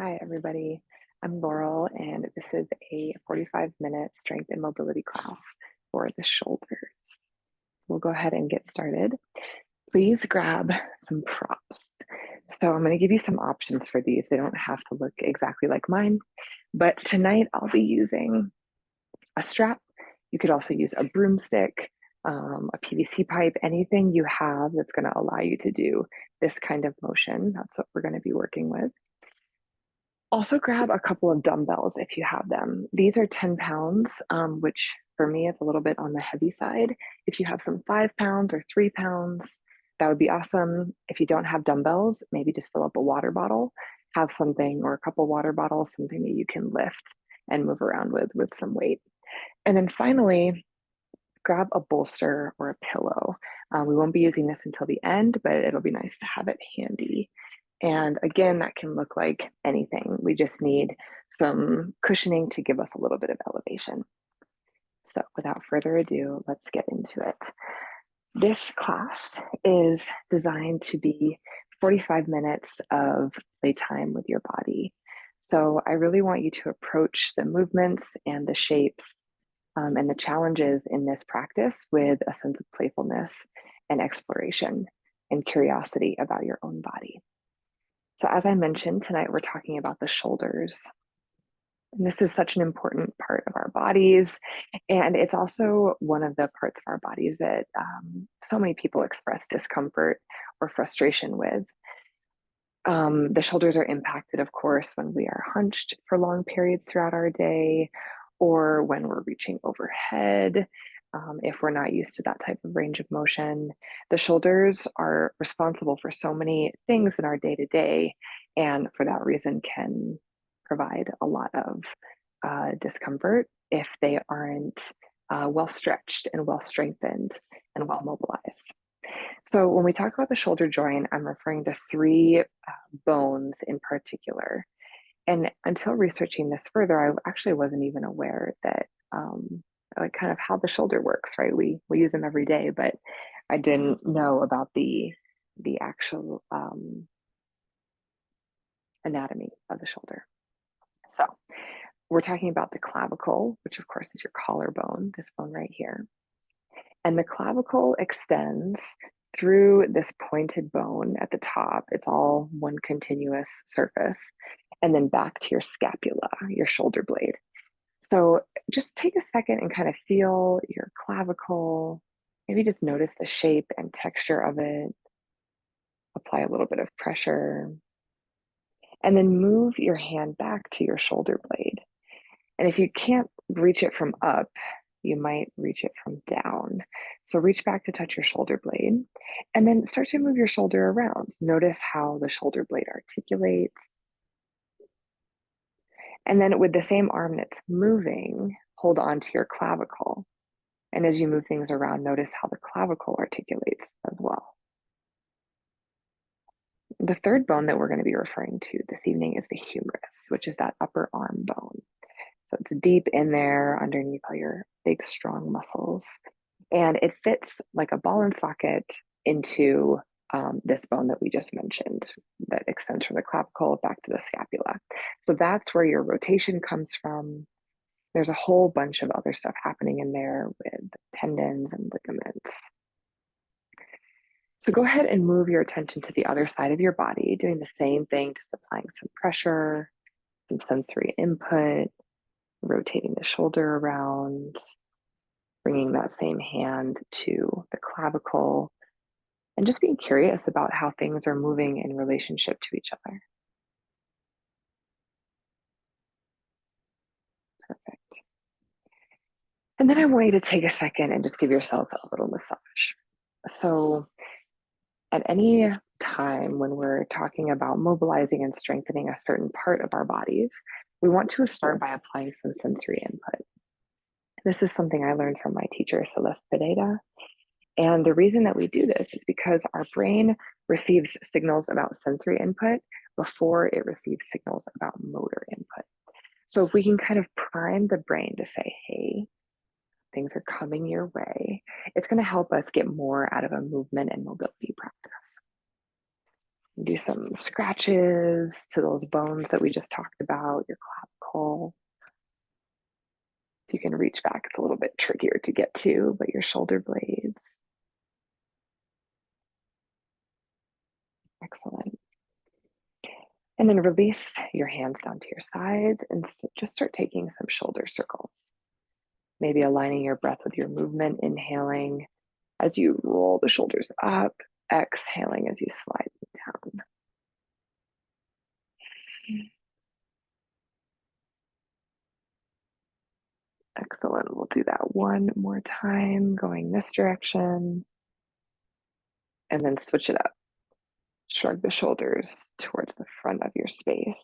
Hi, everybody. I'm Laurel, and this is a 45-minute strength and mobility class for the shoulders. We'll go ahead and get started. Please grab some props. So I'm going to give you some options for these. They don't have to look exactly like mine, but tonight I'll be using a strap. You could also use a broomstick, a PVC pipe, anything you have that's going to allow you to do this kind of motion. That's what we're going to be working with. Also grab a couple of dumbbells if you have them. These are 10 pounds, which for me is a little bit on the heavy side. If you have some 5 pounds or 3 pounds, that would be awesome. If you don't have dumbbells, maybe just fill up a water bottle, have something or a couple water bottles, something that you can lift and move around with some weight. And then finally, grab a bolster or a pillow. We won't be using this until the end, but it'll be nice to have it handy. And again, that can look like anything. We just need some cushioning to give us a little bit of elevation. So without further ado, let's get into it. This class is designed to be 45 minutes of playtime with your body. So I really want you to approach the movements and the shapes and the challenges in this practice with a sense of playfulness and exploration and curiosity about your own body. So as I mentioned, tonight we're talking about the shoulders. And this is such an important part of our bodies. And it's also one of the parts of our bodies that so many people express discomfort or frustration with. The shoulders are impacted, of course, when we are hunched for long periods throughout our day, or when we're reaching overhead. If we're not used to that type of range of motion, the shoulders are responsible for so many things in our day to day, and for that reason can provide a lot of discomfort if they aren't well stretched and well strengthened and well mobilized. So when we talk about the shoulder joint, I'm referring to three bones in particular. And until researching this further, I actually wasn't even aware that like kind of how the shoulder works, right? We use them every day, but I didn't know about the actual anatomy of the shoulder. So we're talking about the clavicle, which of course is your collarbone, this bone right here. And the clavicle extends through this pointed bone at the top. It's all one continuous surface, and then back to your scapula, your shoulder blade. So just take a second and kind of feel your clavicle. Maybe just notice the shape and texture of it. Apply a little bit of pressure. And then move your hand back to your shoulder blade. And if you can't reach it from up, you might reach it from down. So reach back to touch your shoulder blade and then start to move your shoulder around. Notice how the shoulder blade articulates. And then with the same arm that's moving, hold on to your clavicle. And as you move things around, notice how the clavicle articulates as well. The third bone that we're going to be referring to this evening is the humerus, which is that upper arm bone. So it's deep in there underneath all your big, strong muscles. And it fits like a ball and socket into this bone that we just mentioned that extends from the clavicle back to the scapula. So that's where your rotation comes from. There's a whole bunch of other stuff happening in there with tendons and ligaments. So go ahead and move your attention to the other side of your body, doing the same thing, just applying some pressure, some sensory input, rotating the shoulder around, bringing that same hand to the clavicle, and just being curious about how things are moving in relationship to each other. Perfect. And then I want you to take a second and just give yourself a little massage. So at any time when we're talking about mobilizing and strengthening a certain part of our bodies, we want to start by applying some sensory input. This is something I learned from my teacher, Celest Pereira. And the reason that we do this is because our brain receives signals about sensory input before it receives signals about motor input. So if we can kind of prime the brain to say, hey, things are coming your way, it's going to help us get more out of a movement and mobility practice. Do some scratches to those bones that we just talked about, your clavicle. If you can reach back, it's a little bit trickier to get to, but your shoulder blades. Excellent. And then release your hands down to your sides and just start taking some shoulder circles. Maybe aligning your breath with your movement, inhaling as you roll the shoulders up, exhaling as you slide them down. Excellent. We'll do that one more time, going this direction, and then switch it up. Shrug the shoulders towards the front of your space,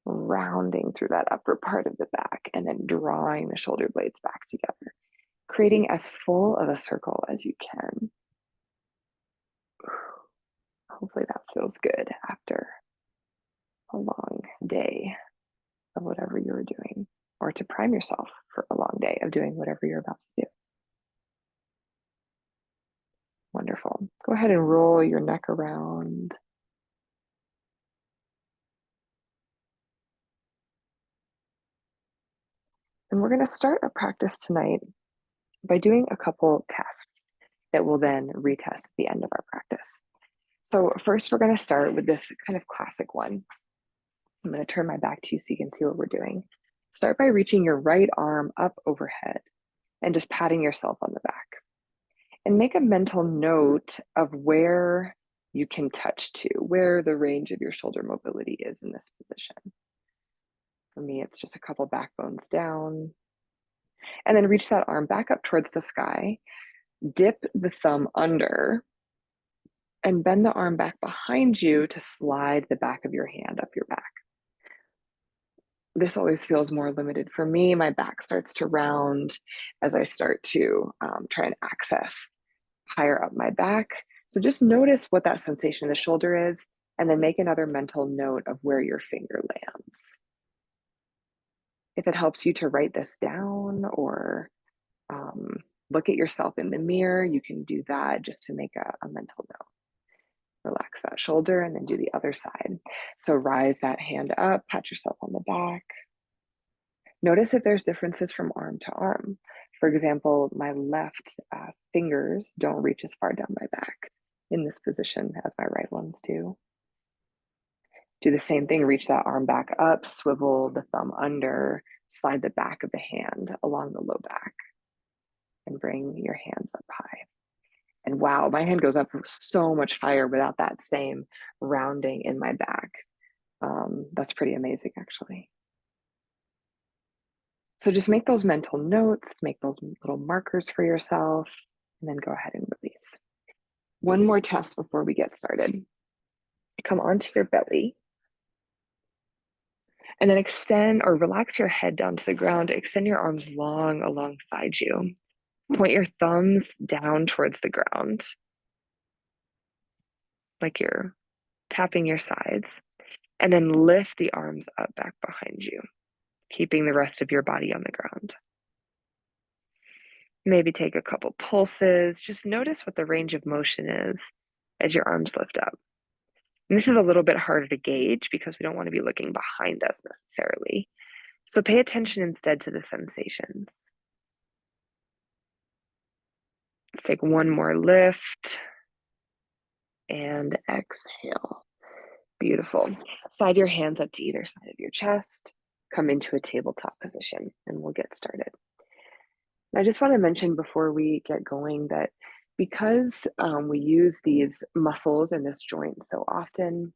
rounding through that upper part of the back, and then drawing the shoulder blades back together, creating as full of a circle as you can. Hopefully that feels good after a long day of whatever you're doing, or to prime yourself for a long day of doing whatever you're about to do. Wonderful. Go ahead and roll your neck around. And we're going to start our practice tonight by doing a couple tests that we'll then retest at the end of our practice. So first, we're going to start with this kind of classic one. I'm going to turn my back to you so you can see what we're doing. Start by reaching your right arm up overhead and just patting yourself on the back. And make a mental note of where you can touch to, where the range of your shoulder mobility is in this position. For me, it's just a couple backbones down. And then reach that arm back up towards the sky. Dip the thumb under and bend the arm back behind you to slide the back of your hand up your back. This always feels more limited for me. My back starts to round as I start to try and access higher up my back. So just notice what that sensation in the shoulder is, and then make another mental note of where your finger lands. If it helps you to write this down or look at yourself in the mirror, you can do that just to make a mental note. Relax that shoulder and then do the other side. So rise that hand up, pat yourself on the back. Notice if there's differences from arm to arm. For example, my left fingers don't reach as far down my back in this position as my right ones do. Do the same thing, reach that arm back up, swivel the thumb under, slide the back of the hand along the low back, and bring your hands up high. And wow, my hand goes up so much higher without that same rounding in my back. That's pretty amazing, actually. So just make those mental notes, make those little markers for yourself, and then go ahead and release. One more test before we get started. Come onto your belly, and then extend or relax your head down to the ground. Extend your arms long alongside you. Point your thumbs down towards the ground, like you're tapping your sides, and then lift the arms up back behind you, keeping the rest of your body on the ground. Maybe take a couple pulses. Just notice what the range of motion is as your arms lift up. And this is a little bit harder to gauge because we don't want to be looking behind us necessarily. So pay attention instead to the sensations. Let's take one more lift and exhale. Beautiful. Slide your hands up to either side of your chest. Come into a tabletop position and we'll get started. I just want to mention before we get going that because we use these muscles in this joint so often,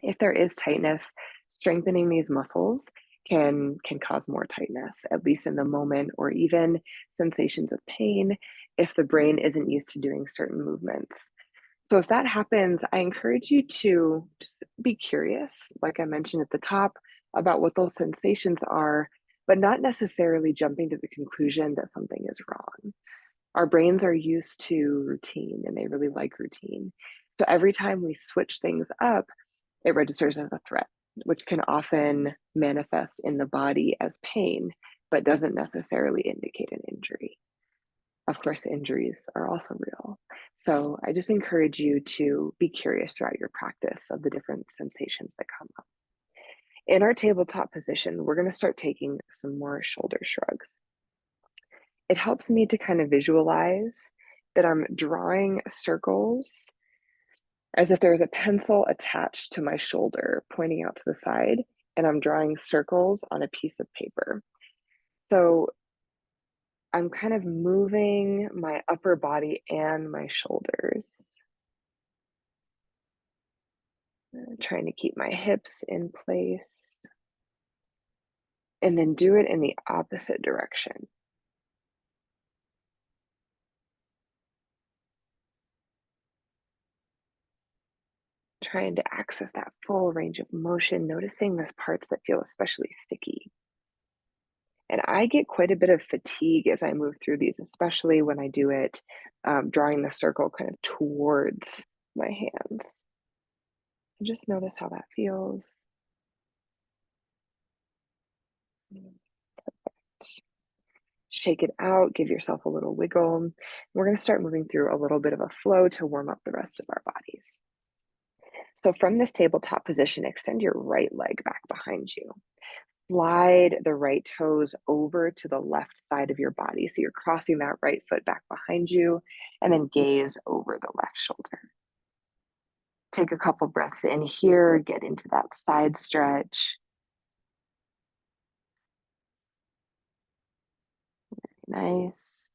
if there is tightness, strengthening these muscles can cause more tightness, at least in the moment, or even sensations of pain if the brain isn't used to doing certain movements. So if that happens, I encourage you to just be curious, like I mentioned at the top, about what those sensations are, but not necessarily jumping to the conclusion that something is wrong. Our brains are used to routine and they really like routine. So every time we switch things up, it registers as a threat, which can often manifest in the body as pain, but doesn't necessarily indicate an injury. Of course, injuries are also real. So I just encourage you to be curious throughout your practice of the different sensations that come up. In our tabletop position, we're going to start taking some more shoulder shrugs. It helps me to kind of visualize that I'm drawing circles as if there was a pencil attached to my shoulder pointing out to the side, and I'm drawing circles on a piece of paper. So I'm kind of moving my upper body and my shoulders, trying to keep my hips in place, and then do it in the opposite direction. Trying to access that full range of motion, noticing those parts that feel especially sticky. And I get quite a bit of fatigue as I move through these, especially when I do it drawing the circle kind of towards my hands. So just notice how that feels. Shake it out, give yourself a little wiggle. We're going to start moving through a little bit of a flow to warm up the rest of our bodies. So from this tabletop position, extend your right leg back behind you. Slide the right toes over to the left side of your body. So you're crossing that right foot back behind you, and then gaze over the left shoulder. Take a couple breaths in here, get into that side stretch. Nice.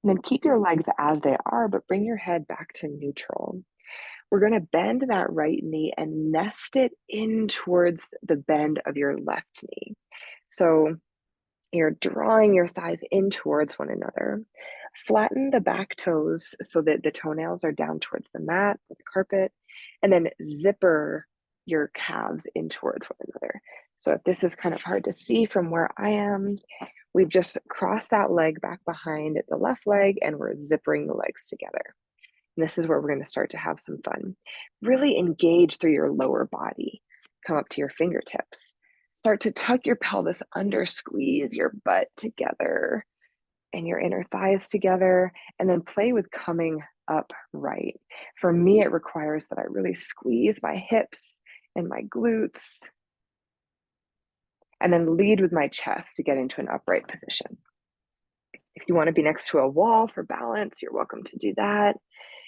And then keep your legs as they are, but bring your head back to neutral. We're going to bend that right knee and nest it in towards the bend of your left knee. So you're drawing your thighs in towards one another. Flatten the back toes so that the toenails are down towards the mat or the carpet, and then zipper your calves in towards one another. So if this is kind of hard to see from where I am, we've just crossed that leg back behind the left leg, and we're zippering the legs together. And this is where we're going to start to have some fun. Really engage through your lower body. Come up to your fingertips. Start to tuck your pelvis under, squeeze your butt together and your inner thighs together, and then play with coming upright. For me, it requires that I really squeeze my hips and my glutes, and then lead with my chest to get into an upright position. If you want to be next to a wall for balance, you're welcome to do that.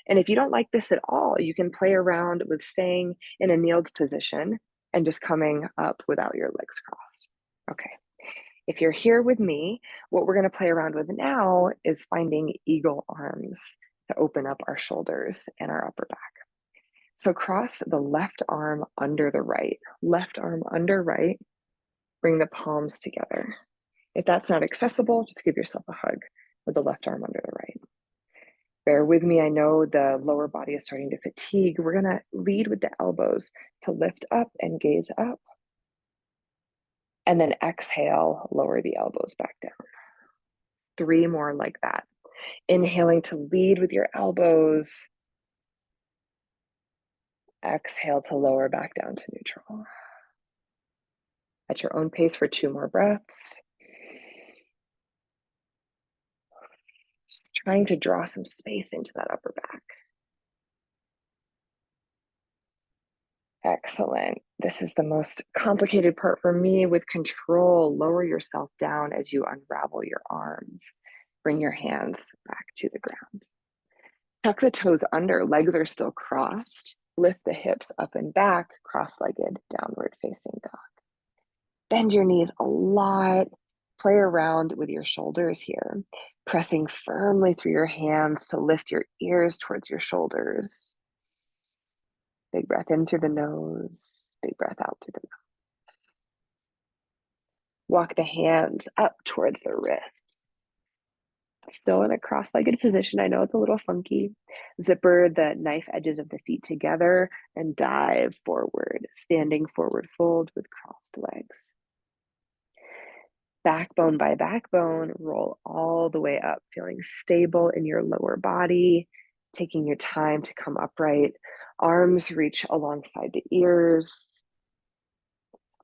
And if you don't like this at all, you can play around with staying in a kneeled position and just coming up without your legs crossed. Okay. If you're here with me, what we're going to play around with now is finding eagle arms to open up our shoulders and our upper back. So cross the left arm under the right, left arm under right, bring the palms together. If that's not accessible, just give yourself a hug with the left arm under the right. Bear with me, I know the lower body is starting to fatigue. We're gonna lead with the elbows to lift up and gaze up. And then exhale, lower the elbows back down. 3 more like that. Inhaling to lead with your elbows. Exhale to lower back down to neutral. At your own pace for 2 more breaths. Just trying to draw some space into that upper back. Excellent. This is the most complicated part for me with control. Lower yourself down as you unravel your arms. Bring your hands back to the ground. Tuck the toes under, legs are still crossed. Lift the hips up and back, cross-legged, downward facing dog. Bend your knees a lot. Play around with your shoulders here, pressing firmly through your hands to lift your ears towards your shoulders. Big breath in through the nose, big breath out through the mouth. Walk the hands up towards the wrists. Still in a cross-legged position. I know it's a little funky. Zipper the knife edges of the feet together and dive forward, standing forward fold with crossed legs. Backbone by backbone, roll all the way up, feeling stable in your lower body, taking your time to come upright. Arms reach alongside the ears.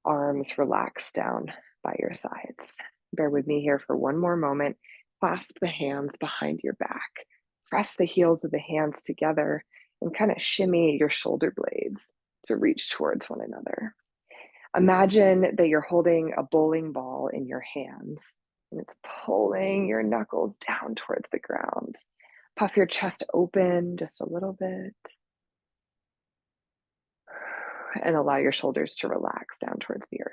Arms relax down by your sides. Bear with me here for one more moment. Clasp the hands behind your back. Press the heels of the hands together and kind of shimmy your shoulder blades to reach towards one another. Imagine that you're holding a bowling ball in your hands and it's pulling your knuckles down towards the ground. Puff your chest open just a little bit and allow your shoulders to relax down towards the earth.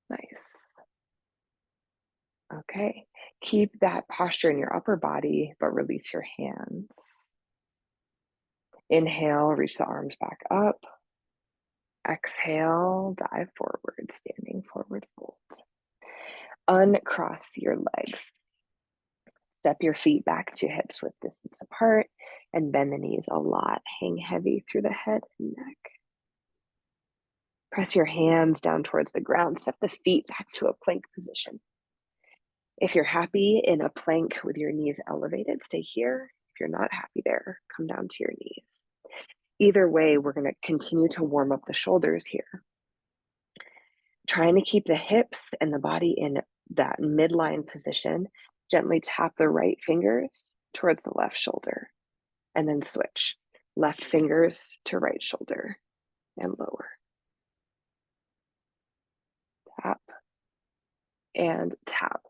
Nice. Okay, keep that posture in your upper body, but release your hands. Inhale, reach the arms back up. Exhale, dive forward, standing forward fold. Uncross your legs. Step your feet back to hips width distance apart and bend the knees a lot. Hang heavy through the head and neck. Press your hands down towards the ground. Step the feet back to a plank position. If you're happy in a plank with your knees elevated, stay here. If you're not happy there, come down to your knees. Either way, we're going to continue to warm up the shoulders here. Trying to keep the hips and the body in that midline position. Gently tap the right fingers towards the left shoulder and then switch. Left fingers to right shoulder and lower. Tap and tap.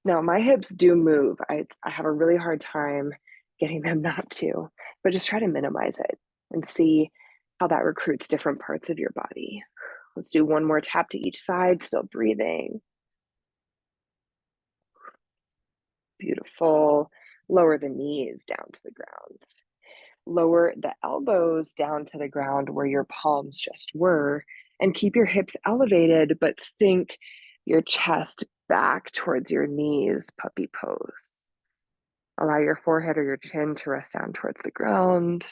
Now, my hips do move. I have a really hard time getting them not to, but just try to minimize it and see how that recruits different parts of your body. Let's do one more tap to each side, still breathing. Beautiful. Lower the knees down to the ground. Lower the elbows down to the ground where your palms just were, and keep your hips elevated, but sink your chest back towards your knees, puppy pose. Allow your forehead or your chin to rest down towards the ground.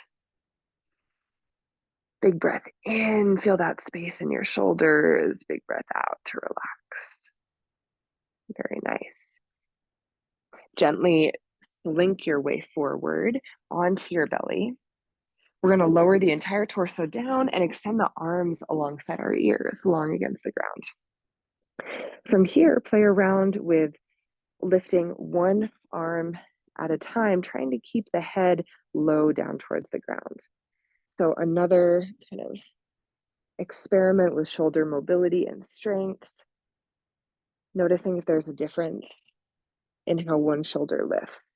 Big breath in, feel that space in your shoulders. Big breath out to relax. Very nice. Gently slink your way forward onto your belly. We're going to lower the entire torso down and extend the arms alongside our ears, long against the ground. From here, play around with lifting one arm at a time, trying to keep the head low down towards the ground. So another kind of experiment with shoulder mobility and strength, noticing if there's a difference in how one shoulder lifts.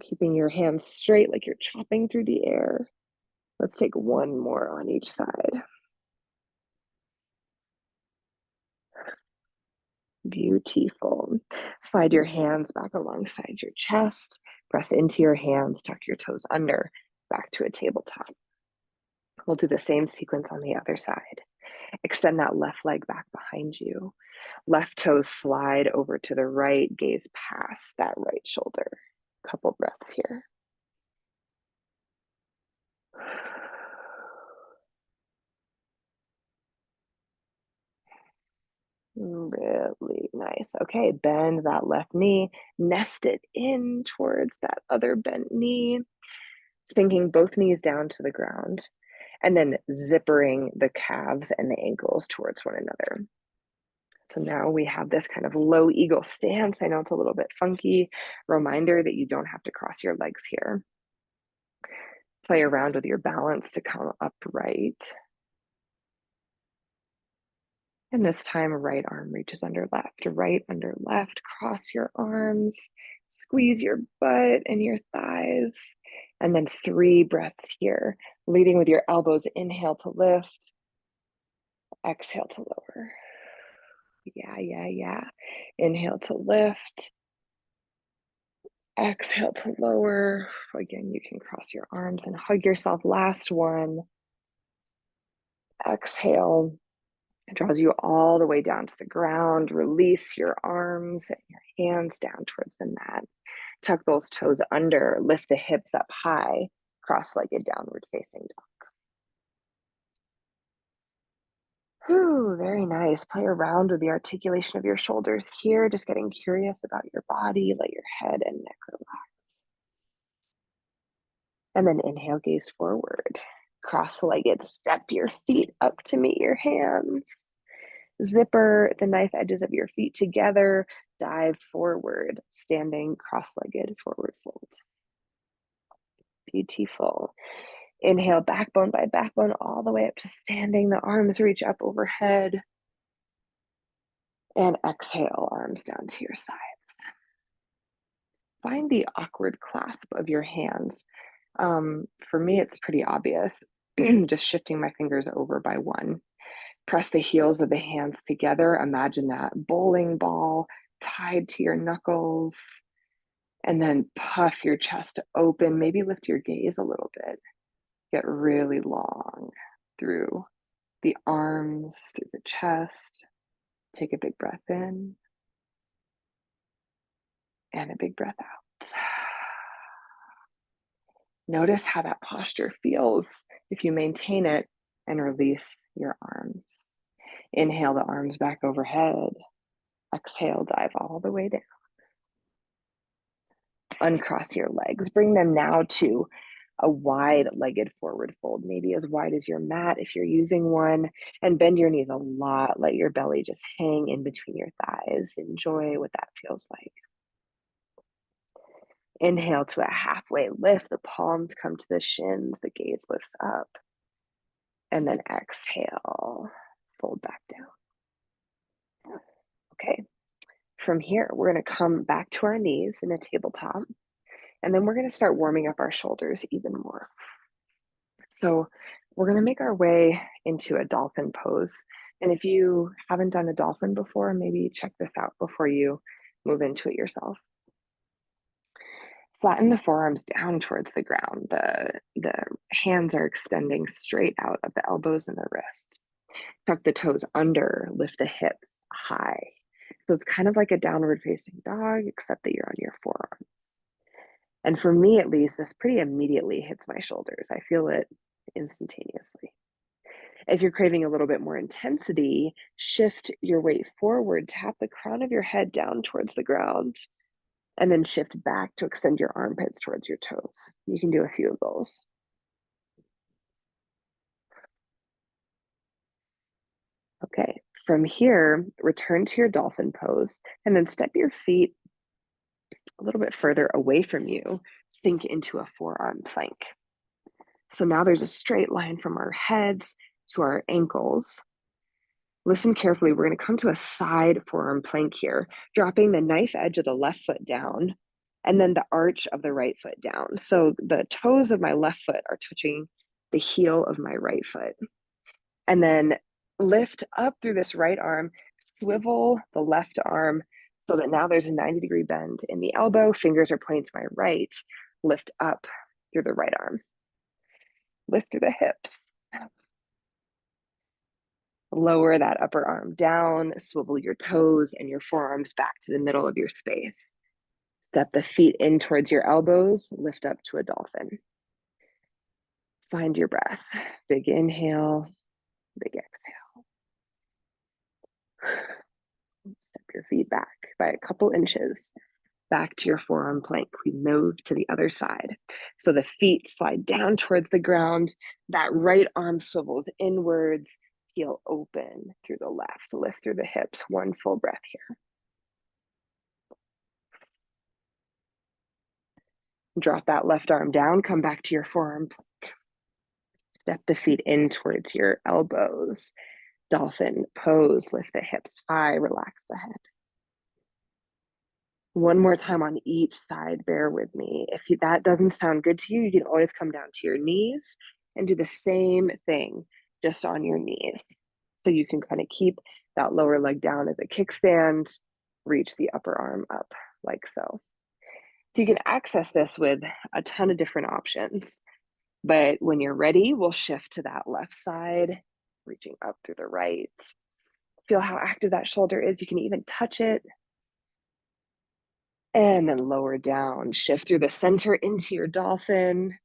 Keeping your hands straight like you're chopping through the air. Let's take one more on each side. Beautiful. Slide your hands back alongside your chest. Press into your hands, tuck your toes under, back to a tabletop. We'll do the same sequence on the other side. Extend that left leg back behind you. Left toes slide over to the right, gaze past that right shoulder. Couple breaths here. Really nice. Okay, bend that left knee, nest it in towards that other bent knee, sinking both knees down to the ground, and then zippering the calves and the ankles towards one another. So now we have this kind of low eagle stance. I know it's a little bit funky. Reminder that you don't have to cross your legs here. Play around with your balance to come upright. And this time, right arm reaches under left, right under left. Cross your arms, squeeze your butt and your thighs. And then 3 breaths here, leading with your elbows. Inhale to lift, exhale to lower. Yeah. Inhale to lift, exhale to lower. Again, you can cross your arms and hug yourself. Last one. Exhale. It draws you all the way down to the ground. Release your arms and your hands down towards the mat. Tuck those toes under. Lift the hips up high. Cross-legged downward facing dog. Whew, very nice. Play around with the articulation of your shoulders here. Just getting curious about your body. Let your head and neck relax. And then inhale, gaze forward. Cross-legged, step your feet up to meet your hands. Zipper the knife edges of your feet together, dive forward, standing cross-legged forward fold. Beautiful. Inhale, backbone by backbone, all the way up to standing. The arms reach up overhead. And exhale, arms down to your sides. Find the awkward clasp of your hands. For me, it's pretty obvious. Just shifting my fingers over by one. Press the heels of the hands together. Imagine that bowling ball tied to your knuckles. And then puff your chest open. Maybe lift your gaze a little bit. Get really long through the arms, through the chest. Take a big breath in and a big breath out. Notice how that posture feels if you maintain it and release your arms. Inhale the arms back overhead. Exhale, dive all the way down. Uncross your legs. Bring them now to a wide-legged forward fold, maybe as wide as your mat if you're using one, and bend your knees a lot. Let your belly just hang in between your thighs. Enjoy what that feels like. Inhale to a halfway lift. The palms come to the shins. The gaze lifts up. And then exhale, fold back down. Okay, from here, we're gonna come back to our knees in a tabletop, and then we're gonna start warming up our shoulders even more. So we're gonna make our way into a dolphin pose. And if you haven't done a dolphin before, maybe check this out before you move into it yourself. Flatten the forearms down towards the ground. The hands are extending straight out of the elbows and the wrists. Tuck the toes under, lift the hips high. So it's kind of like a downward facing dog, except that you're on your forearms. And for me, at least, this pretty immediately hits my shoulders. I feel it instantaneously. If you're craving a little bit more intensity, shift your weight forward, tap the crown of your head down towards the ground, and then shift back to extend your armpits towards your toes. You can do a few of those. Okay, from here, return to your dolphin pose and then step your feet a little bit further away from you, sink into a forearm plank. So now there's a straight line from our heads to our ankles. Listen carefully. We're going to come to a side forearm plank here, dropping the knife edge of the left foot down and then the arch of the right foot down. So the toes of my left foot are touching the heel of my right foot. And then lift up through this right arm, swivel the left arm so that now there's a 90-degree bend in the elbow. Fingers are pointing to my right. Lift up through the right arm. Lift through the hips. Lower that upper arm down, swivel your toes and your forearms back to the middle of your space. Step the feet in towards your elbows, lift up to a dolphin. Find your breath. Big inhale, big exhale. Step your feet back by a couple inches, back to your forearm plank. We move to the other side. So the feet slide down towards the ground. That right arm swivels inwards, heel open through the left, lift through the hips. One full breath here. Drop that left arm down, come back to your forearm plank. Step the feet in towards your elbows. Dolphin pose, lift the hips high, relax the head. One more time on each side, bear with me. If that doesn't sound good to you, you can always come down to your knees and do the same thing, just on your knees. So you can kind of keep that lower leg down as a kickstand, reach the upper arm up like so. So you can access this with a ton of different options. But when you're ready, we'll shift to that left side, reaching up through the right. Feel how active that shoulder is. You can even touch it. And then lower down, shift through the center into your dolphin.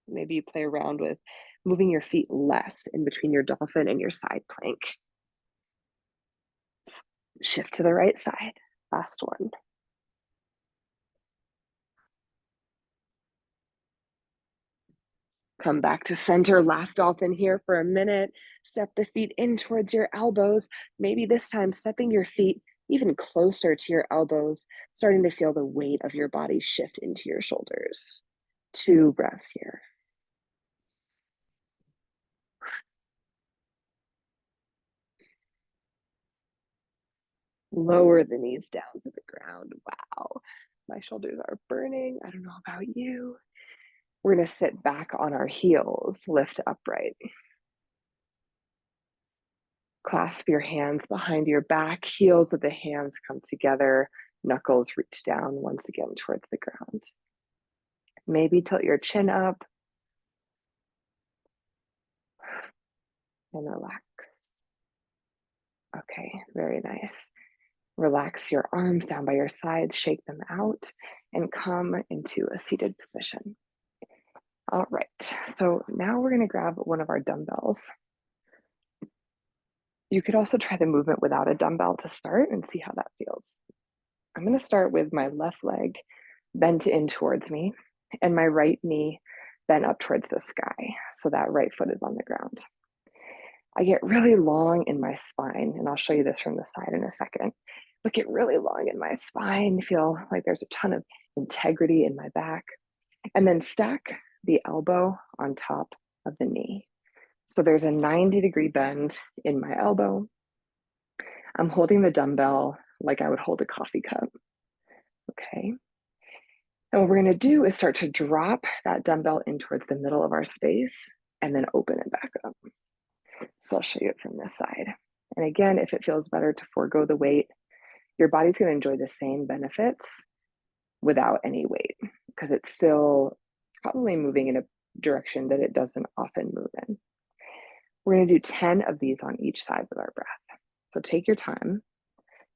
Maybe you play around with moving your feet less in between your dolphin and your side plank. Shift to the right side, last one. Come back to center, last dolphin here for a minute. Step the feet in towards your elbows. Maybe this time stepping your feet even closer to your elbows, starting to feel the weight of your body shift into your shoulders. 2 breaths here. Lower the knees down to the ground. Wow, my shoulders are burning. I don't know about you. We're gonna sit back on our heels, lift upright. Clasp your hands behind your back, heels of the hands come together, knuckles reach down once again towards the ground. Maybe tilt your chin up and relax. Okay, very nice. Relax your arms down by your sides, shake them out, and come into a seated position. All right, so now we're gonna grab one of our dumbbells. You could also try the movement without a dumbbell to start and see how that feels. I'm gonna start with my left leg bent in towards me and my right knee bent up towards the sky. So that right foot is on the ground. I get really long in my spine, and I'll show you this from the side in a second, but get really long in my spine, feel like there's a ton of integrity in my back, and then stack the elbow on top of the knee. So there's a 90-degree bend in my elbow. I'm holding the dumbbell like I would hold a coffee cup. Okay. And what we're going to do is start to drop that dumbbell in towards the middle of our space and then open it back up. So I'll show you it from this side. And again, if it feels better to forego the weight, your body's going to enjoy the same benefits without any weight because it's still probably moving in a direction that it doesn't often move in. We're going to do 10 of these on each side with our breath. So take your time.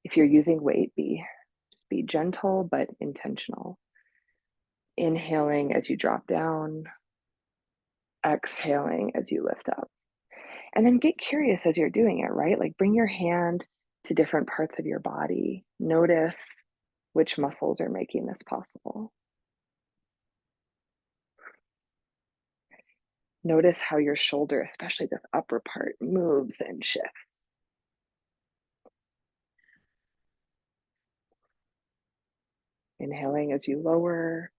If you're using weight, just be gentle but intentional. Inhaling as you drop down, exhaling as you lift up. And then get curious as you're doing it, right? Like bring your hand to different parts of your body. Notice which muscles are making this possible. Notice how your shoulder, especially this upper part, moves and shifts. Inhaling as you lower,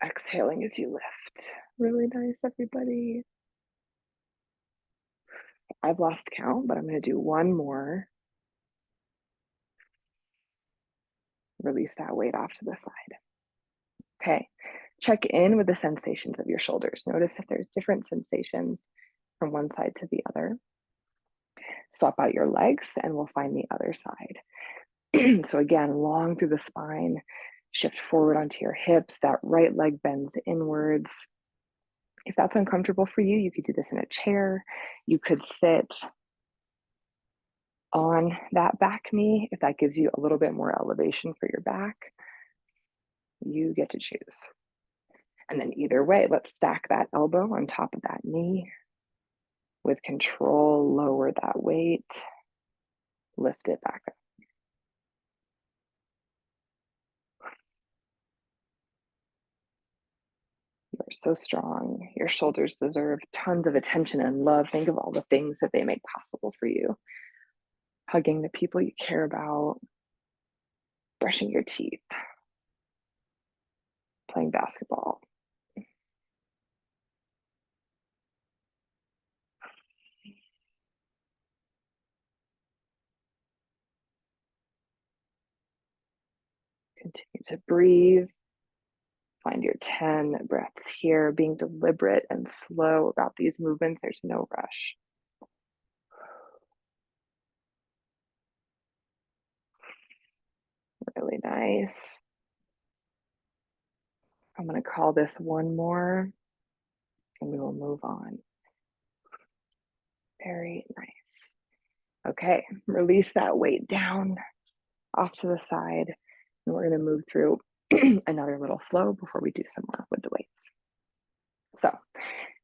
exhaling as you lift. Really nice, everybody. I've lost count, but I'm going to do one more. Release that weight off to the side. Okay, check in with the sensations of your shoulders. Notice if there's different sensations from one side to the other. Swap out your legs and we'll find the other side. So again, long through the spine, shift forward onto your hips. That right leg bends inwards. If that's uncomfortable for you, you could do this in a chair. You could sit on that back knee if that gives you a little bit more elevation for your back. You get to choose. And then either way, let's stack that elbow on top of that knee. With control, lower that weight, lift it back up. You're so strong. Your shoulders deserve tons of attention and love. Think of all the things that they make possible for you. Hugging the people you care about, brushing your teeth, playing basketball. Continue to breathe. Find your 10 breaths here, being deliberate and slow about these movements. There's no rush. Really nice. I'm going to call this one more and we will move on. Very nice. Okay, release that weight down off to the side. And we're going to move through another little flow before we do some more with the weights. So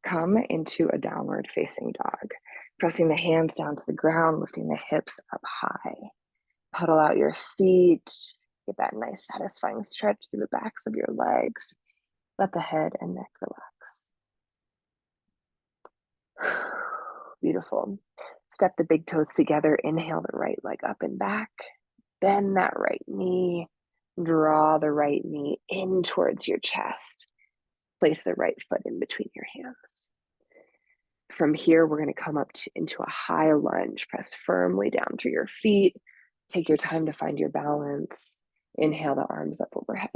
come into a downward facing dog, pressing the hands down to the ground, lifting the hips up high. Puddle out your feet. Get that nice satisfying stretch through the backs of your legs. Let the head and neck relax. Beautiful. Step the big toes together. Inhale the right leg up and back. Bend that right knee. Draw the right knee in towards your chest. Place the right foot in between your hands. From here, we're going to come up into a high lunge. Press firmly down through your feet. Take your time to find your balance. Inhale the arms up overhead.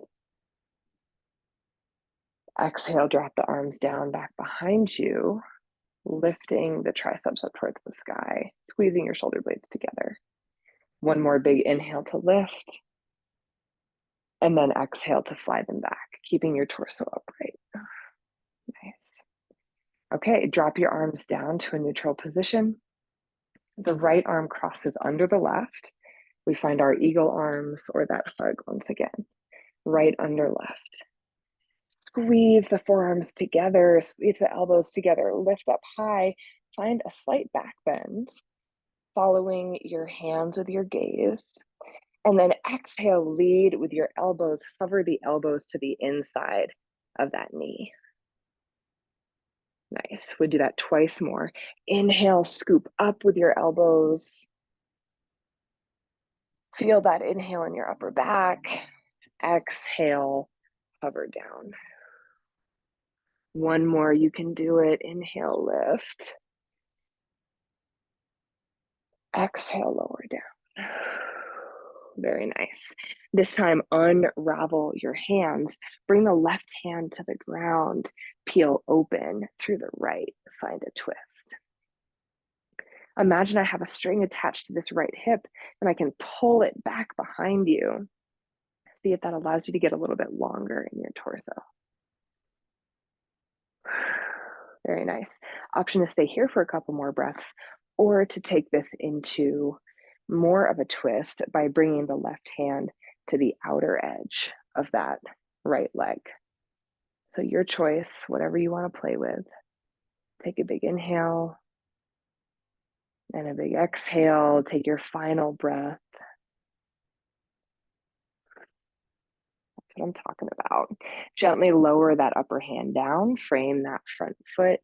Exhale, drop the arms down back behind you, lifting the triceps up towards the sky, squeezing your shoulder blades together. One more big inhale to lift, and then exhale to fly them back, keeping your torso upright. Nice. Okay, drop your arms down to a neutral position. The right arm crosses under the left. We find our eagle arms or that hug once again. Right under left. Squeeze the forearms together, squeeze the elbows together, lift up high, find a slight back bend, following your hands with your gaze. And then exhale, lead with your elbows, hover the elbows to the inside of that knee. Nice, we'll do that twice more. Inhale, scoop up with your elbows. Feel that inhale in your upper back. Exhale, hover down. One more, you can do it. Inhale, lift. Exhale, lower down. Very nice. This time, unravel your hands. Bring the left hand to the ground. Peel open through the right. Find a twist. Imagine I have a string attached to this right hip and I can pull it back behind you. See if that allows you to get a little bit longer in your torso. Very nice. Option to stay here for a couple more breaths or to take this into more of a twist by bringing the left hand to the outer edge of that right leg. So your choice, whatever you want to play with. Take a big inhale and a big exhale. Take your final breath. That's what I'm talking about. Gently lower that upper hand down, frame that front foot,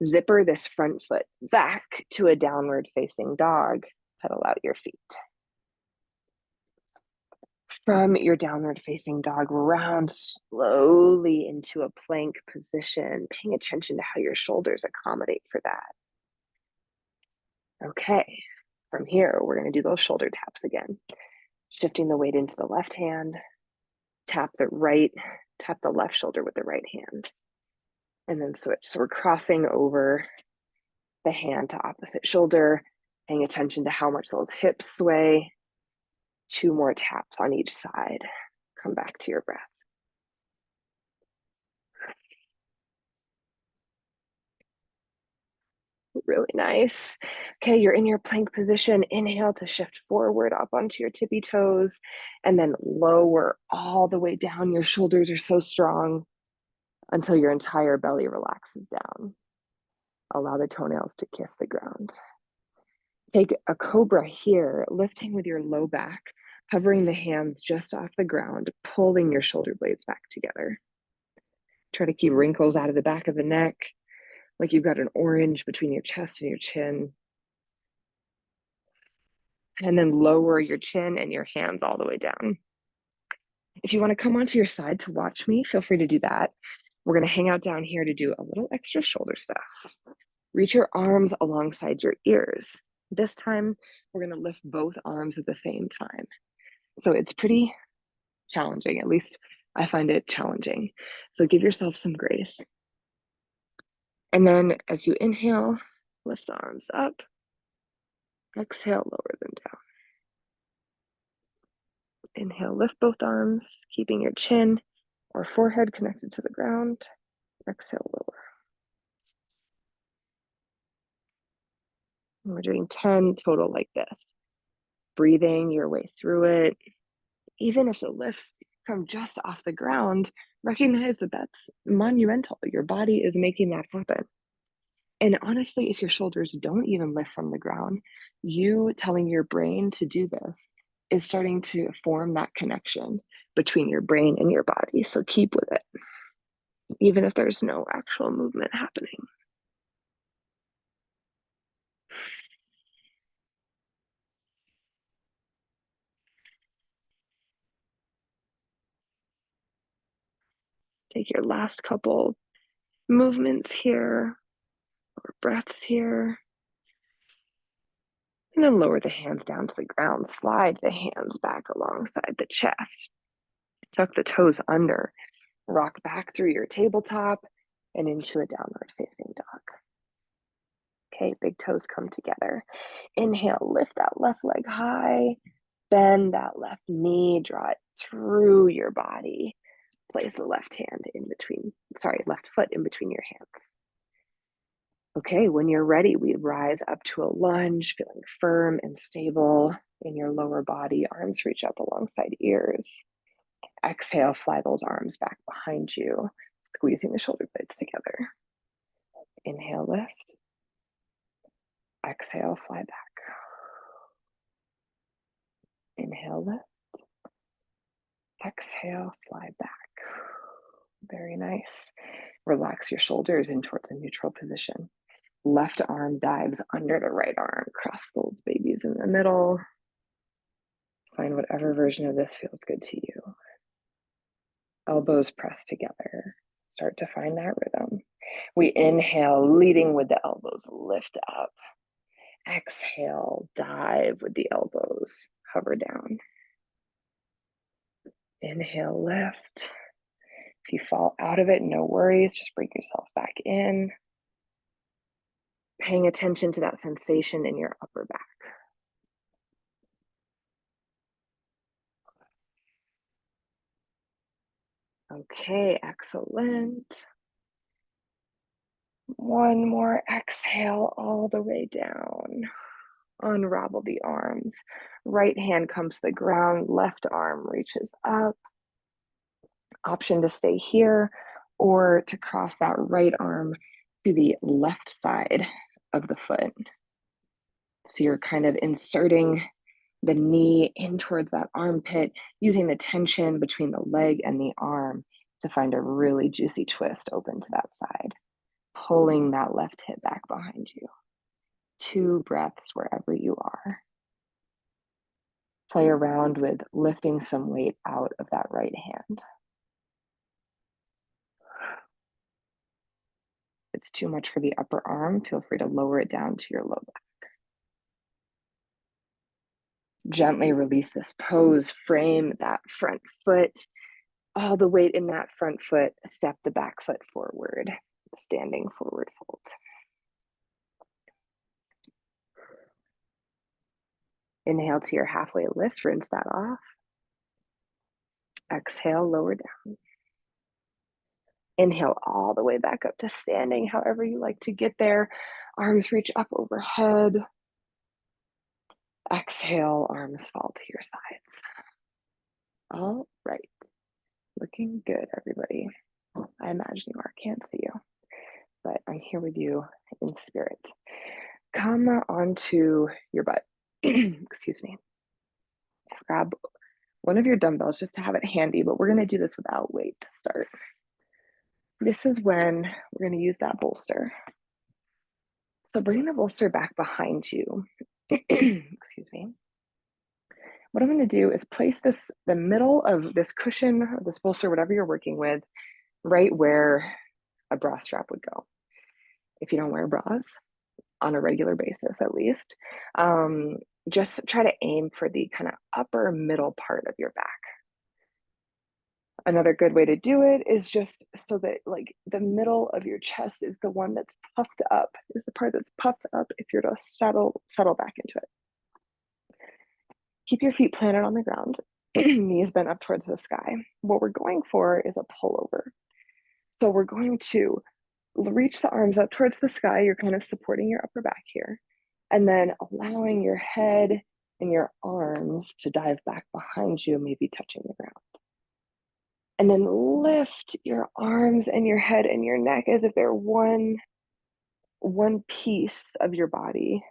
zipper this front foot back to a downward facing dog, pedal out your feet. From your downward facing dog, round slowly into a plank position, paying attention to how your shoulders accommodate for that. Okay, from here, we're going to do those shoulder taps again. Shifting the weight into the left hand, tap the left shoulder with the right hand, and then switch. So we're crossing over the hand to opposite shoulder, paying attention to how much those hips sway. 2 more taps on each side. Come back to your breath. Really nice. Okay, you're in your plank position. Inhale to shift forward up onto your tippy toes and then lower all the way down. Your shoulders are so strong until your entire belly relaxes down. Allow the toenails to kiss the ground. Take a cobra here, lifting with your low back, hovering the hands just off the ground, pulling your shoulder blades back together. Try to keep wrinkles out of the back of the neck, like you've got an orange between your chest and your chin. And then lower your chin and your hands all the way down. If you want to come onto your side to watch me, feel free to do that. We're going to hang out down here to do a little extra shoulder stuff. Reach your arms alongside your ears. This time, we're going to lift both arms at the same time. So it's pretty challenging, at least I find it challenging. So give yourself some grace. And then as you inhale, lift the arms up. Exhale, lower them down. Inhale, lift both arms, keeping your chin or forehead connected to the ground. Exhale, lower. And we're doing 10 total like this. Breathing your way through it. Even if it lifts from just off the ground, recognize that that's monumental. Your body is making that happen. And honestly, if your shoulders don't even lift from the ground, you telling your brain to do this is starting to form that connection between your brain and your body. So keep with it, even if there's no actual movement happening. Take your last couple movements here, or breaths here. And then lower the hands down to the ground. Slide the hands back alongside the chest. Tuck the toes under. Rock back through your tabletop and into a downward facing dog. Okay, big toes come together. Inhale, lift that left leg high. Bend that left knee, draw it through your body. Place the left foot in between your hands. Okay, when you're ready, we rise up to a lunge, feeling firm and stable in your lower body. Arms reach up alongside ears. Exhale, fly those arms back behind you, squeezing the shoulder blades together. Inhale, lift. Exhale, fly back. Inhale, lift. Exhale, fly back. Very nice. Relax your shoulders in towards a neutral position. Left arm dives under the right arm. Cross those babies in the middle. Find whatever version of this feels good to you. Elbows press together. Start to find that rhythm. We inhale, leading with the elbows, lift up. Exhale, dive with the elbows, hover down. Inhale, lift. If you fall out of it, no worries, just bring yourself back in. Paying attention to that sensation in your upper back. Okay, excellent. One more exhale all the way down. Unravel the arms. Right hand comes to the ground, left arm reaches up. Option to stay here or to cross that right arm to the left side of the foot. So you're kind of inserting the knee in towards that armpit, using the tension between the leg and the arm to find a really juicy twist open to that side, pulling that left hip back behind you. 2 breaths wherever you are. Play around with lifting some weight out of that right hand. If it's too much for the upper arm, feel free to lower it down to your low back. Gently release this pose, frame that front foot, all the weight in that front foot, step the back foot forward, standing forward fold. Inhale to your halfway lift, rinse that off. Exhale, lower down. Inhale all the way back up to standing, however you like to get there. Arms reach up overhead. Exhale, arms fall to your sides. All right. Looking good, everybody. I imagine you are. Can't see you, but I'm here with you in spirit. Come onto your butt. Excuse me. Grab one of your dumbbells just to have it handy, but we're going to do this without weight to start. This is when we're going to use that bolster. So bring the bolster back behind you. Excuse me. What I'm going to do is place the middle of this cushion, or this bolster, whatever you're working with, right where a bra strap would go. If you don't wear bras, on a regular basis at least, just try to aim for the kind of upper middle part of your back. Another good way to do it is just so that like the middle of your chest is the one that's puffed up, is the part that's puffed up if you're to settle back into it. Keep your feet planted on the ground, knees bent up towards the sky. What we're going for is a pullover. So we're going to reach the arms up towards the sky. You're kind of supporting your upper back here, and then allowing your head and your arms to dive back behind you, maybe touching the ground. And then lift your arms and your head and your neck as if they're one piece of your body.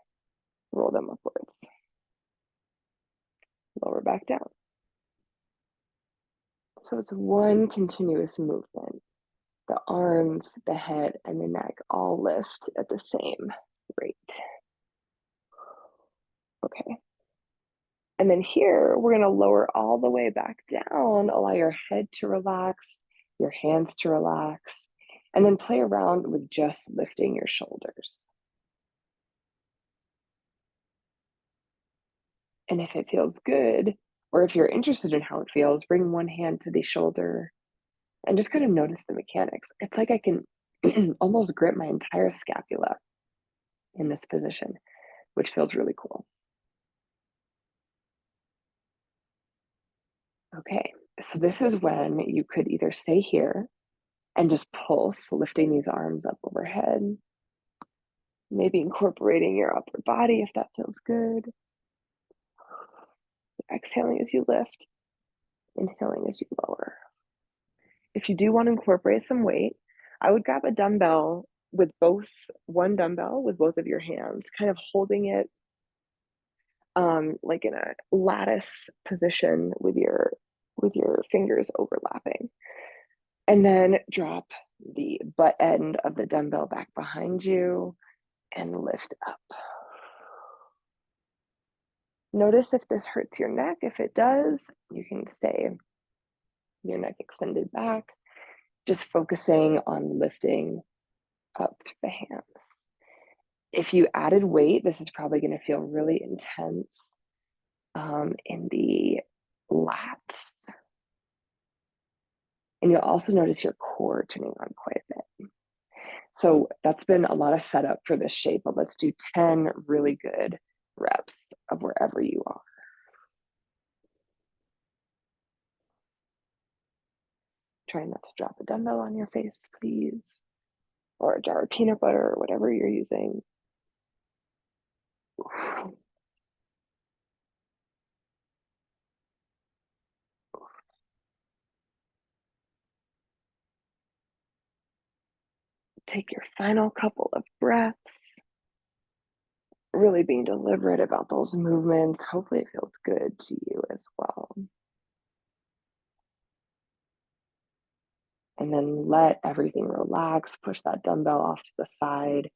Roll them upwards. Lower back down. So it's one continuous movement. The arms, the head, and the neck all lift at the same rate. Okay. And then here, we're going to lower all the way back down, allow your head to relax, your hands to relax, and then play around with just lifting your shoulders. And if it feels good, or if you're interested in how it feels, bring one hand to the shoulder and just kind of notice the mechanics. It's like I can almost grip my entire scapula in this position, which feels really cool. Okay, so this is when you could either stay here and just pulse, lifting these arms up overhead, maybe incorporating your upper body if that feels good. Exhaling as you lift, inhaling as you lower. If you do want to incorporate some weight, I would grab a dumbbell with both, one dumbbell with both of your hands, kind of holding it like in a lattice position with your fingers overlapping. And then drop the butt end of the dumbbell back behind you and lift up. Notice if this hurts your neck. If it does, you can stay your neck extended back, just focusing on lifting up through the hands. If you added weight, this is probably going to feel really intense in the lats. And you'll also notice your core turning on quite a bit. So that's been a lot of setup for this shape, but let's do 10 really good reps of wherever you are. Try not to drop a dumbbell on your face, please, or a jar of peanut butter or whatever you're using. Take your final couple of breaths, really being deliberate about those movements. Hopefully it feels good to you as well. And then let everything relax. Push that dumbbell off to the side.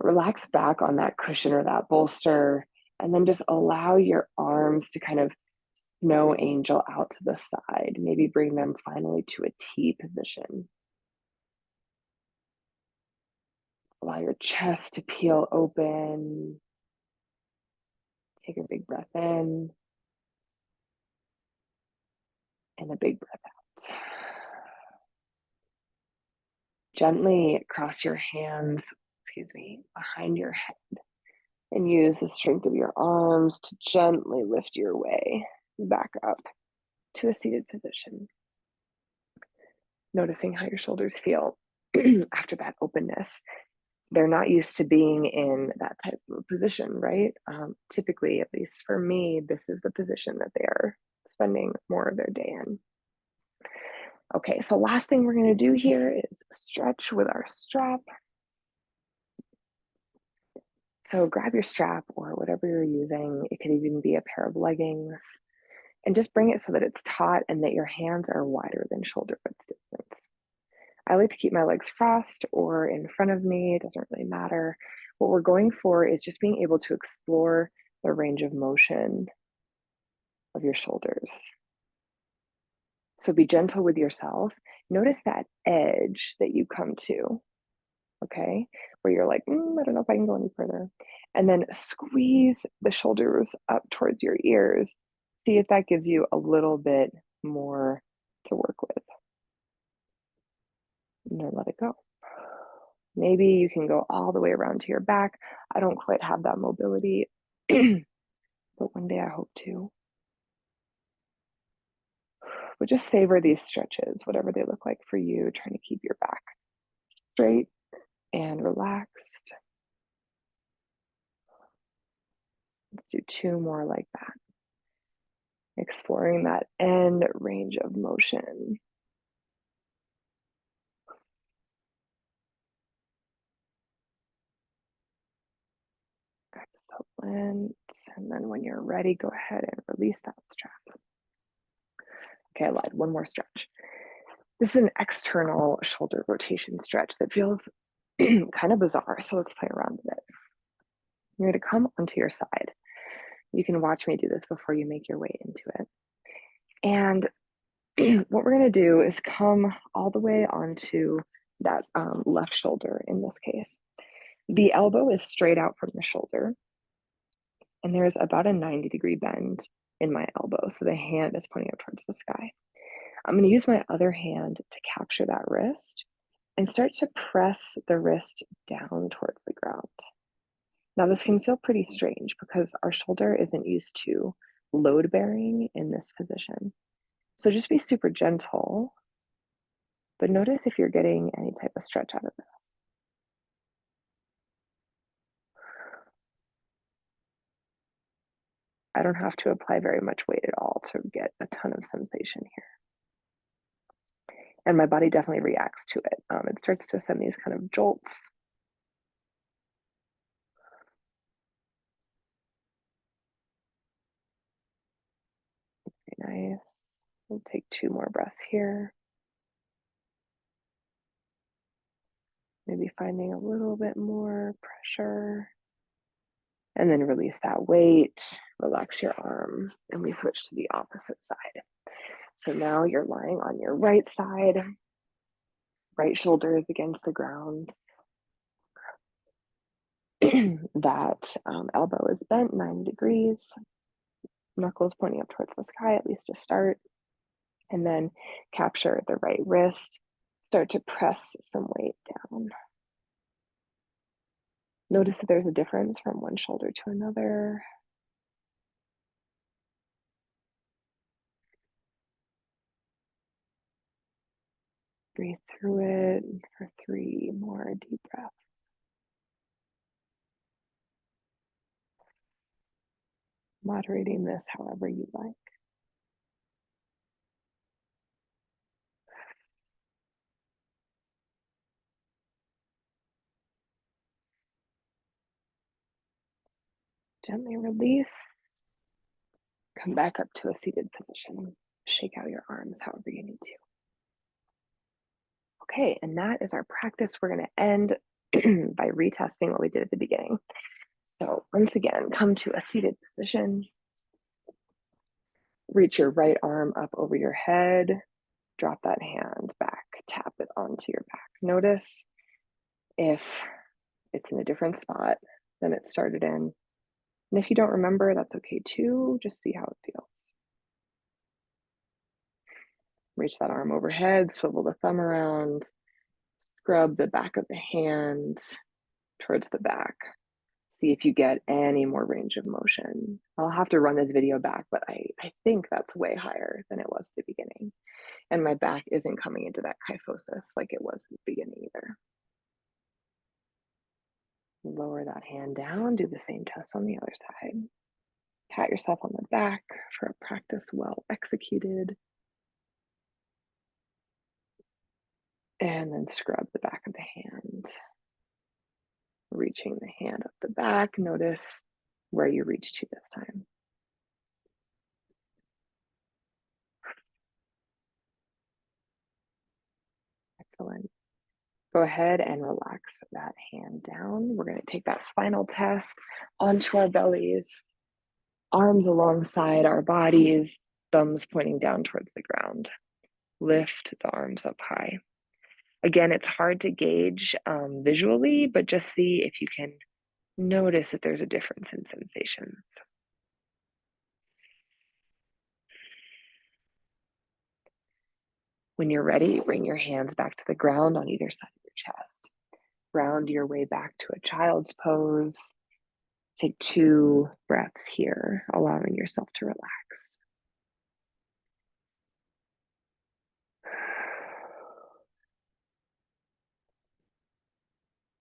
Relax back on that cushion or that bolster. And then just allow your arms to kind of snow angel out to the side. Maybe bring them finally to a T position. Allow your chest to peel open. Take a big breath in and a big breath out. Gently cross your hands, behind your head and use the strength of your arms to gently lift your way back up to a seated position. Noticing how your shoulders feel after that openness. They're not used to being in that type of position, right? Typically, at least for me, this is the position that they are spending more of their day in. Okay, so last thing we're going to do here is stretch with our strap. So grab your strap or whatever you're using. It could even be a pair of leggings, and just bring it so that it's taut and that your hands are wider than shoulder width distance. I like to keep my legs crossed or in front of me. It doesn't really matter. What we're going for is just being able to explore the range of motion of your shoulders. So be gentle with yourself. Notice that edge that you come to, okay? Where you're like, I don't know if I can go any further. And then squeeze the shoulders up towards your ears. See if that gives you a little bit more to work with. And then let it go. Maybe you can go all the way around to your back. I don't quite have that mobility, but one day I hope to. But just savor these stretches, whatever they look like for you, trying to keep your back straight and relaxed. Let's do 2 more like that. Exploring that end range of motion. Excellent. And then when you're ready, go ahead and release that strap. Okay, I lied. One more stretch. This is an external shoulder rotation stretch that feels kind of bizarre. So let's play around with it. You're going to come onto your side. You can watch me do this before you make your way into it. And what we're gonna do is come all the way onto that left shoulder in this case. The elbow is straight out from the shoulder, and there's about a 90-degree bend in my elbow, so the hand is pointing up towards the sky. I'm gonna use my other hand to capture that wrist and start to press the wrist down towards the ground. Now, this can feel pretty strange because our shoulder isn't used to load bearing in this position. So just be super gentle, but notice if you're getting any type of stretch out of this. I don't have to apply very much weight at all to get a ton of sensation here. And my body definitely reacts to it. It starts to send these kind of jolts. Very nice. We'll take 2 more breaths here. Maybe finding a little bit more pressure. And then release that weight, relax your arm, and we switch to the opposite side. So now you're lying on your right side, right shoulder is against the ground. That elbow is bent 90 degrees, knuckles pointing up towards the sky, at least to start. And then capture the right wrist, start to press some weight down. Notice that there's a difference from one shoulder to another. Breathe through it for 3 more deep breaths. Moderating this however you like. Gently release. Come back up to a seated position. Shake out your arms however you need to. Okay, and that is our practice. We're going to end by retesting what we did at the beginning. So once again, come to a seated position. Reach your right arm up over your head. Drop that hand back. Tap it onto your back. Notice if it's in a different spot than it started in. And if you don't remember, that's okay too. Just see how it feels. Reach that arm overhead, swivel the thumb around, scrub the back of the hand towards the back. See if you get any more range of motion. I'll have to run this video back, but I think that's way higher than it was at the beginning. And my back isn't coming into that kyphosis like it was at the beginning either. Lower that hand down, do the same test on the other side. Pat yourself on the back for a practice well executed. And then scrub the back of the hand. Reaching the hand up the back, notice where you reach to this time. Excellent. Go ahead and relax that hand down. We're going to take that final test onto our bellies, arms alongside our bodies, thumbs pointing down towards the ground. Lift the arms up high. Again, it's hard to gauge visually, but just see if you can notice if there's a difference in sensations. When you're ready, bring your hands back to the ground on either side of your chest. Round your way back to a child's pose. Take 2 breaths here, allowing yourself to relax.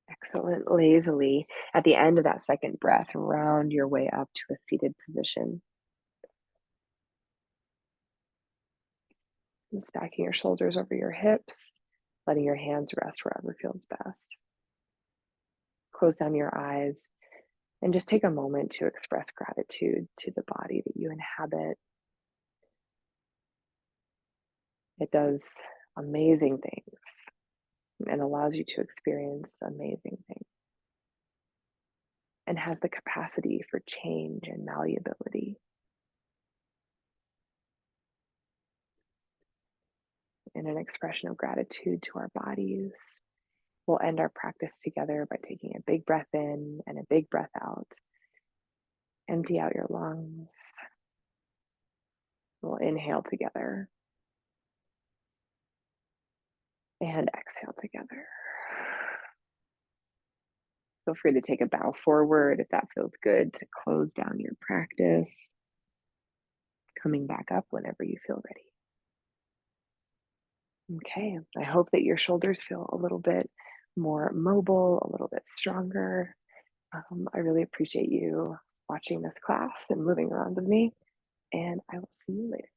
Excellent. Lazily, at the end of that second breath, round your way up to a seated position. And stacking your shoulders over your hips, letting your hands rest wherever feels best. Close down your eyes and just take a moment to express gratitude to the body that you inhabit. It does amazing things and allows you to experience amazing things and has the capacity for change and malleability. in an expression of gratitude to our bodies. We'll end our practice together by taking a big breath in and a big breath out. Empty out your lungs. We'll inhale together and exhale together. Feel free to take a bow forward if that feels good to close down your practice. Coming back up whenever you feel ready. Okay, I hope that your shoulders feel a little bit more mobile, a little bit stronger. I really appreciate you watching this class and moving around with me, and I will see you later.